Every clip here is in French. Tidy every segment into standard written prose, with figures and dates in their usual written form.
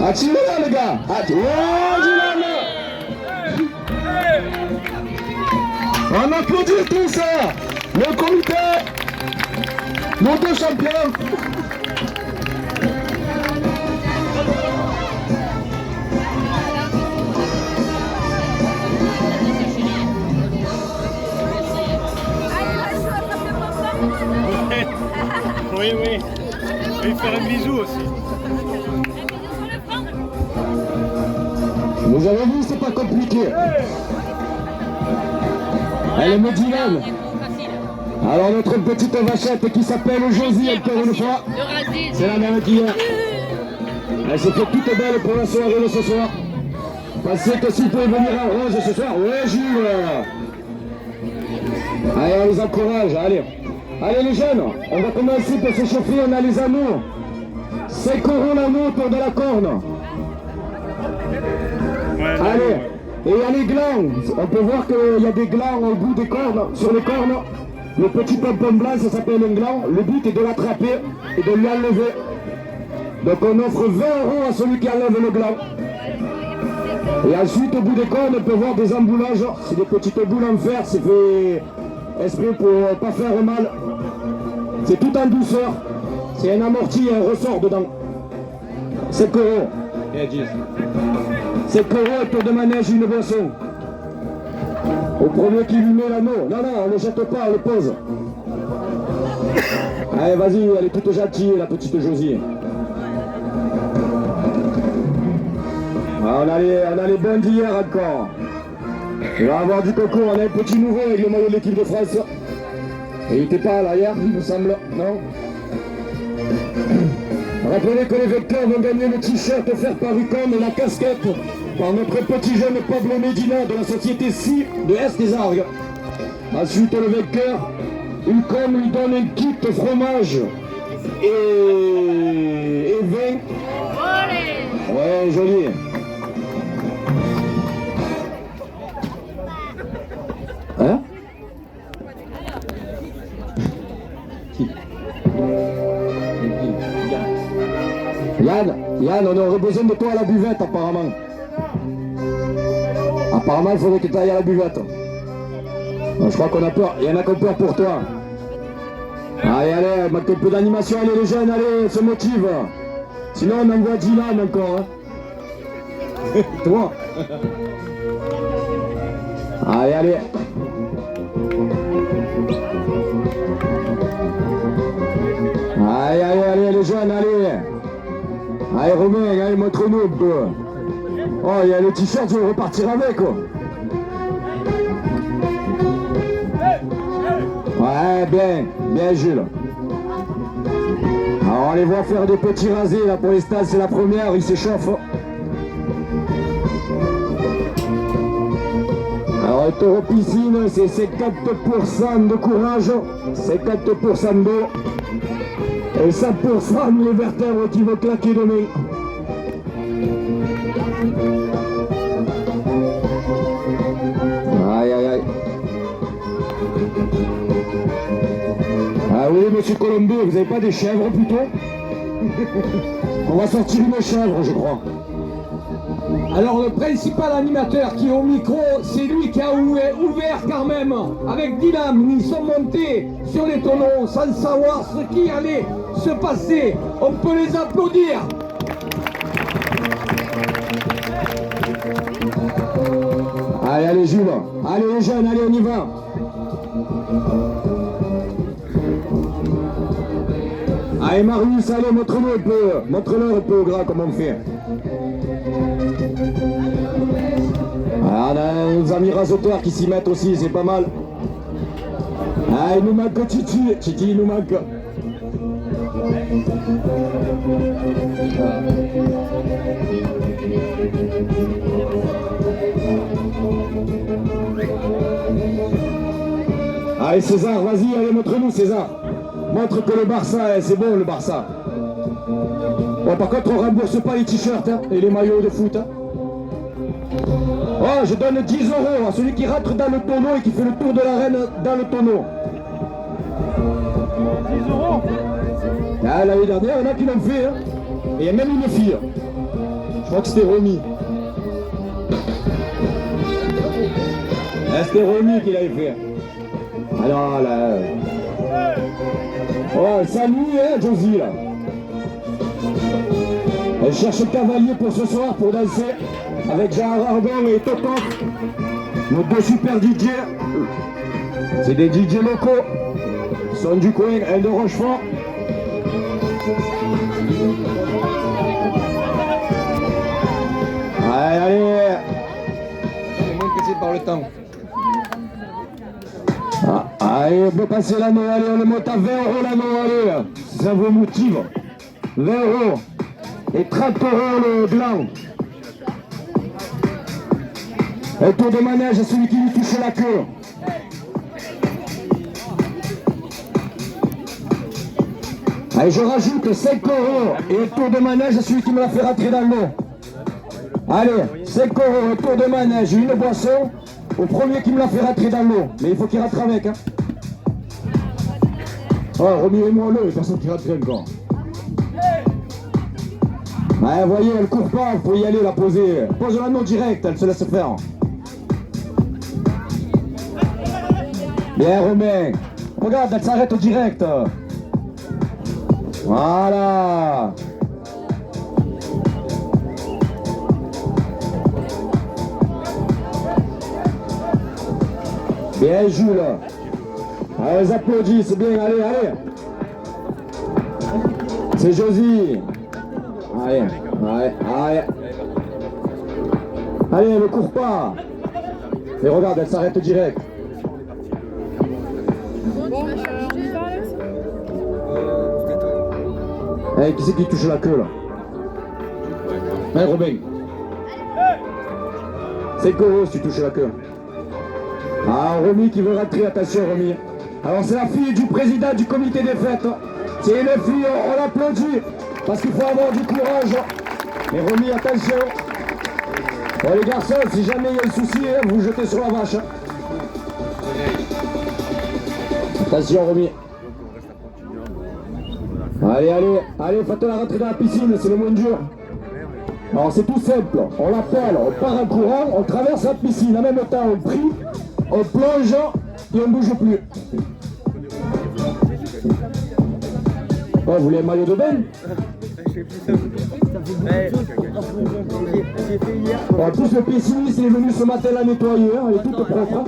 Attention les gars. On applaudit tout ça. Le comité. Nos deux champions. Oui, oui. Et faire un bisou aussi. Vous avez vu, c'est pas compliqué. Elle est médinale. Alors notre petite vachette qui s'appelle Josie, encore une fois. C'est la même qu'hier. Elle s'est fait toute belle pour la soirée de ce soir. Pensez que si vous pouvez venir en rose ce soir, ouais Jules. Allez, on les encourage, allez. Allez les jeunes, on va commencer pour s'échauffer, on a les anneaux. 5 € l'anneau autour de la corne. Allez, et il y a les glands. On peut voir qu'il y a des glands au bout des cornes, sur les cornes. Le petit pompon blanc, ça s'appelle un gland. Le but est de l'attraper et de lui enlever. Donc on offre 20 € à celui qui enlève le gland. Et ensuite, au bout des cornes, on peut voir des emboulages. C'est des petites boules en fer, c'est fait exprès pour ne pas faire mal. C'est tout en douceur. C'est un amorti et un ressort dedans. 5 €. 5 € autour de manège, une boisson. Au premier qui lui met l'anneau. Non, on ne le jette pas, on le pose. Allez, vas-y, elle est toute gentille, la petite Josie. On a les bons d'hier encore. Il va avoir du coco, on a un petit nouveau avec le maillot de l'équipe de France. Et il n'était pas là hier, il me semble, non? Rappelez que les vecteurs vont gagner le t-shirt offert par Ucom et la casquette par notre petit jeune Pablo Medina de la société SI de Est des Argues. Ensuite, le vecteur, Ucom lui donne un kit fromage et vin. Ouais, joli. Hein? Yann, on aurait besoin de toi à la buvette apparemment. Apparemment, il faudrait que tu ailles à la buvette. Donc, je crois qu'on a peur. Il y en a qui ont peur pour toi. Allez, manque un peu d'animation. Allez les jeunes, allez, on se motive. Sinon, on envoie Dylan encore. Hein. Toi. Allez. Allez, les jeunes, allez. Allez, Romain, allez, montre-nous un peu. Oh, il y a le t-shirt, je vais repartir avec. Ouais, bien, Jules. Alors, on les voit faire des petits rasés, là, pour l'instant, c'est la première, ils s'échauffent. Alors, le taureau piscine, c'est 50% de courage, 50% d'eau. Et 100% les vertèbres qui vont claquer demain. Aïe. Ah oui, monsieur Colombo, vous n'avez pas des chèvres plutôt? On va sortir une chèvre, je crois. Alors le principal animateur qui est au micro, c'est lui qui a ouvert quand même. Avec Dylan, ils sont montés sur les tonneaux sans savoir ce qui allait se passer. On peut les applaudir. Allez Jules, allez les jeunes, allez on y va. Allez Marius, allez montre-leur un peu au gras comment on fait. Ah, on a nos amis rasoteurs qui s'y mettent aussi, c'est pas mal. Ah, il nous manque Titi, il nous manque. Allez César, vas-y, allez montre-nous César. Montre que le Barça, c'est bon le Barça. Bon par contre on rembourse pas les t-shirts hein, et les maillots de foot. Hein. Oh je donne 10 € à celui qui rentre dans le tonneau et qui fait le tour de l'arène dans le tonneau. 10 €. Ah, l'année dernière, il y en a qui l'ont fait, hein. Et il y a même une fille. Je crois que c'était Romy. C'était Romy qui l'avait fait. Alors là... Oh, salut, hein, Josie, là. Elle cherche le cavalier pour ce soir, pour danser, avec Gérard Ardon et Toton. Nos deux super DJ. C'est des DJ locaux. Ils sont du coin, elle de Rochefort. Allez, allez. Elle est moins pressée par le temps. Allez, on peut passer l'anneau, allez, on le monte à 20 € l'anneau, allez, si ça vous motive. 20 € et 30 € le gland. Et tour de manège à celui qui lui touche la queue. Allez, je rajoute 5 € et un tour de manège à celui qui me l'a fait rentrer dans l'eau. Allez, 5 € un tour de manège et une boisson au premier qui me l'a fait rentrer dans l'eau. Mais il faut qu'il rentre avec, hein. Oh, remirez-moi l'eau, il n'y a personne qui rentre encore. Ouais, vous voyez, elle court pas, il faut y aller la poser. Pose l'anneau direct, elle se laisse faire. Bien, Romain. Regarde, elle s'arrête direct. Voilà. Bien, Jules. Allez, les applaudissent, c'est bien, allez, allez. C'est Josie. Allez, allez, allez. Allez, elle ne court pas. Et regarde, elle s'arrête direct. Allez, qui c'est qui touche la queue là? Allez, Robin. 5 € si tu touches la queue. Ah, Romy qui veut rentrer, attention Romy. Alors c'est la fille du président du comité des fêtes. C'est une fille, on l'applaudit. Parce qu'il faut avoir du courage. Mais Romy, attention. Bon les garçons, si jamais il y a un souci, vous jetez sur la vache. Attention Romy. Allez, allez, allez, faites-la rentrer dans la piscine, c'est le moins dur. Alors c'est tout simple, on l'appelle, on part en courant, on traverse la piscine, en même temps on prie, on plonge et on ne bouge plus. Oh, vous voulez un maillot de bain? En plus le pisciniste il est venu ce matin la nettoyer, hein, elle est toute propre.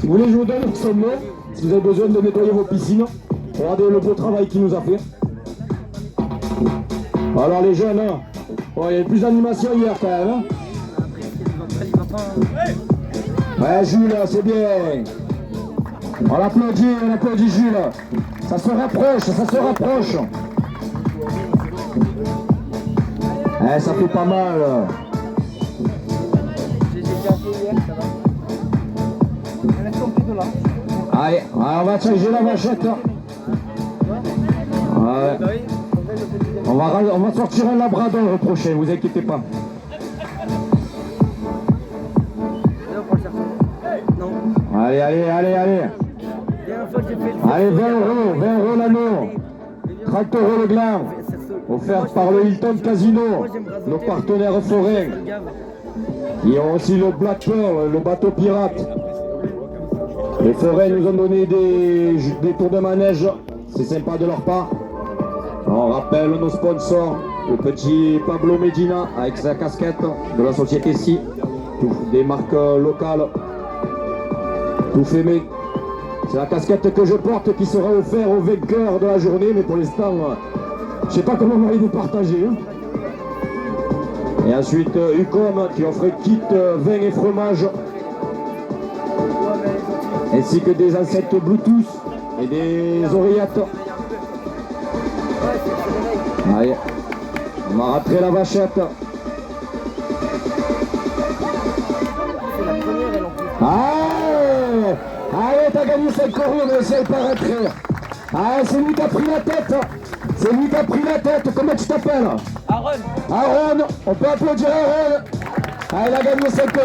Si vous voulez je vous donne son nom, si vous avez besoin de nettoyer vos piscines. Regardez le beau travail qu'il nous a fait. Alors les jeunes, hein, oh, il y a plus d'animation hier quand même. Hein. Ouais Jules, c'est bien. On applaudit Jules. Ça se rapproche, ça se rapproche. Eh, ça fait pas mal. Allez, on va changer la vachette. Ouais. On va sortir un labrador le prochain, vous inquiétez pas. Allez, allez, allez, allez. Allez, 20 € l'anneau. 30 € le gland. Offert par le Hilton Casino, nos partenaires forains. Ils ont aussi le Black Pearl, le bateau pirate. Les forains nous ont donné des tours de manège. C'est sympa de leur part. On rappelle nos sponsors, le petit Pablo Medina avec sa casquette de la société SI, des marques locales, tout fait main. C'est la casquette que je porte qui sera offerte au vainqueur de la journée, mais pour l'instant, je sais pas comment on va les départager. Hein. Et ensuite, Ucom qui offre kit vin et fromage, ainsi que des enceintes Bluetooth et des oreillettes. Allez, on va rentrer la vachette. Allez, allez, t'as gagné 5 € mais c'est pas rentré. Allez, c'est lui qui a pris la tête. C'est lui qui a pris la tête. Comment tu t'appelles? Aaron. Aaron, on peut applaudir Aaron. Allez, il a gagné 5 €.